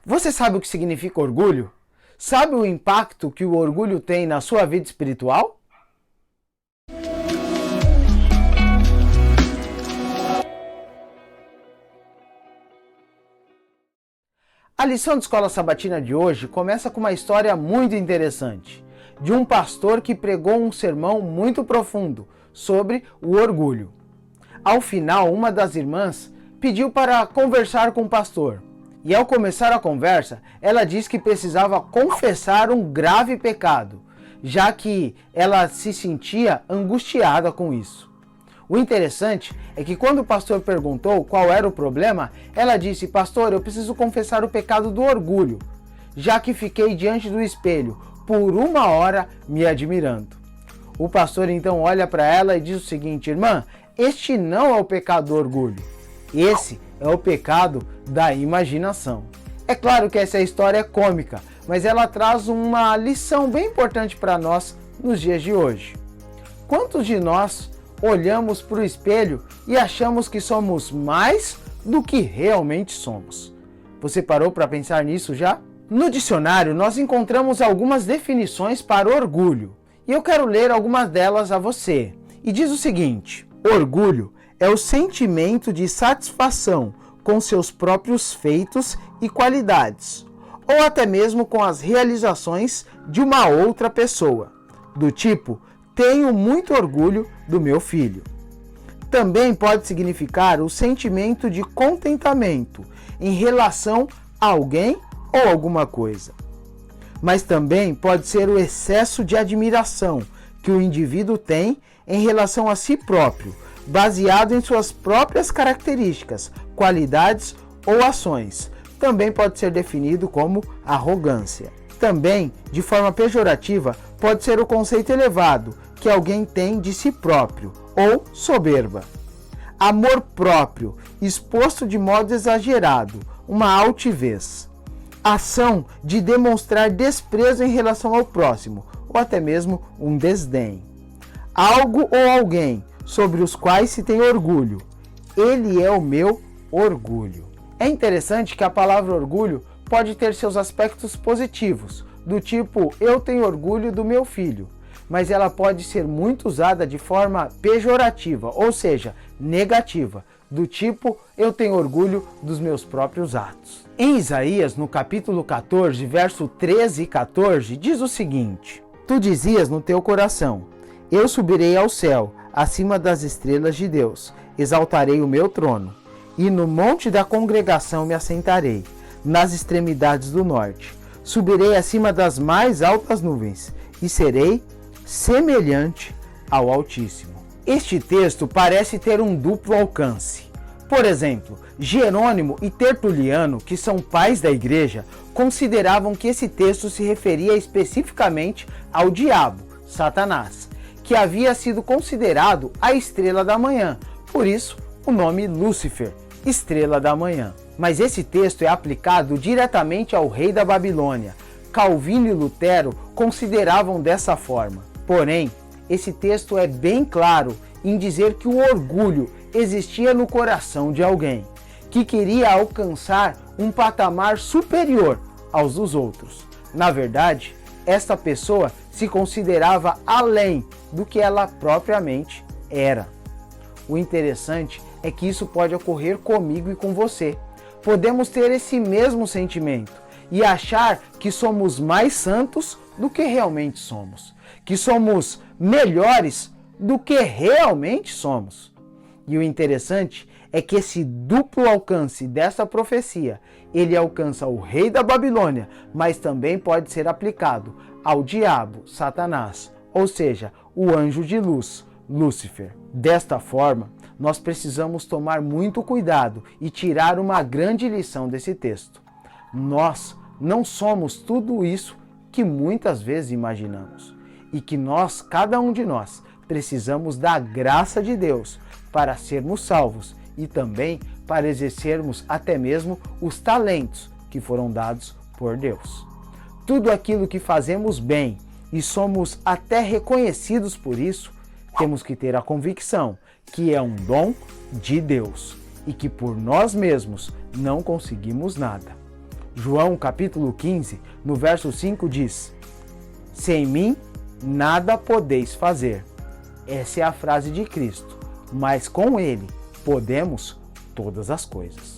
Você sabe o que significa orgulho? Sabe o impacto que o orgulho tem na sua vida espiritual? A lição de Escola Sabatina de hoje começa com uma história muito interessante, de um pastor que pregou um sermão muito profundo sobre o orgulho. Ao final, uma das irmãs pediu para conversar com o pastor. E ao começar a conversa, ela disse que precisava confessar um grave pecado, já que ela se sentia angustiada com isso. O interessante é que quando o pastor perguntou qual era o problema, ela disse: "Pastor, eu preciso confessar o pecado do orgulho, já que fiquei diante do espelho por 1 hora me admirando." O pastor então olha para ela e diz o seguinte: "Irmã, este não é o pecado do orgulho, esse é o pecado da imaginação." É claro que essa história é cômica, mas ela traz uma lição bem importante para nós nos dias de hoje. Quantos de nós olhamos para o espelho e achamos que somos mais do que realmente somos? Você parou para pensar nisso já? No dicionário nós encontramos algumas definições para orgulho, e eu quero ler algumas delas a você. E diz o seguinte: orgulho é o sentimento de satisfação com seus próprios feitos e qualidades, ou até mesmo com as realizações de uma outra pessoa, do tipo, tenho muito orgulho do meu filho. Também pode significar o sentimento de contentamento em relação a alguém ou alguma coisa. Mas também pode ser o excesso de admiração que o indivíduo tem em relação a si próprio, baseado em suas próprias características, qualidades ou ações. Também pode ser definido como arrogância. Também, de forma pejorativa, pode ser o conceito elevado que alguém tem de si próprio, ou soberba. Amor próprio, exposto de modo exagerado, uma altivez. Ação de demonstrar desprezo em relação ao próximo, ou até mesmo um desdém. Algo ou alguém sobre os quais se tem orgulho. Ele é o meu orgulho. É interessante que a palavra orgulho pode ter seus aspectos positivos, do tipo, eu tenho orgulho do meu filho, mas ela pode ser muito usada de forma pejorativa, ou seja, negativa, do tipo, eu tenho orgulho dos meus próprios atos. Em Isaías, no capítulo 14, verso 13 e 14, diz o seguinte: tu dizias no teu coração, eu subirei ao céu, acima das estrelas de Deus, exaltarei o meu trono, e no monte da congregação me assentarei, nas extremidades do norte. Subirei acima das mais altas nuvens, e serei semelhante ao Altíssimo. Este texto parece ter um duplo alcance. Por exemplo, Jerônimo e Tertuliano, que são pais da igreja, consideravam que esse texto se referia especificamente ao diabo, Satanás, que havia sido considerado a estrela da manhã, por isso o nome Lúcifer, estrela da manhã. Mas esse texto é aplicado diretamente ao rei da Babilônia. Calvino e Lutero consideravam dessa forma. Porém, esse texto é bem claro em dizer que o orgulho existia no coração de alguém, que queria alcançar um patamar superior aos dos outros. Na verdade, esta pessoa se considerava além do que ela propriamente era. O interessante é que isso pode ocorrer comigo e com você. Podemos ter esse mesmo sentimento e achar que somos mais santos do que realmente somos, que somos melhores do que realmente somos. E o interessante é que esse duplo alcance dessa profecia, ele alcança o rei da Babilônia, mas também pode ser aplicado ao diabo, Satanás, ou seja, o anjo de luz, Lúcifer. Desta forma, nós precisamos tomar muito cuidado e tirar uma grande lição desse texto. Nós não somos tudo isso que muitas vezes imaginamos, e que nós, cada um de nós, precisamos da graça de Deus para sermos salvos e também para exercermos até mesmo os talentos que foram dados por Deus. Tudo aquilo que fazemos bem e somos até reconhecidos por isso, temos que ter a convicção que é um dom de Deus e que por nós mesmos não conseguimos nada. João capítulo 15, no verso 5 diz: sem mim nada podeis fazer. Essa é a frase de Cristo, mas com Ele podemos todas as coisas.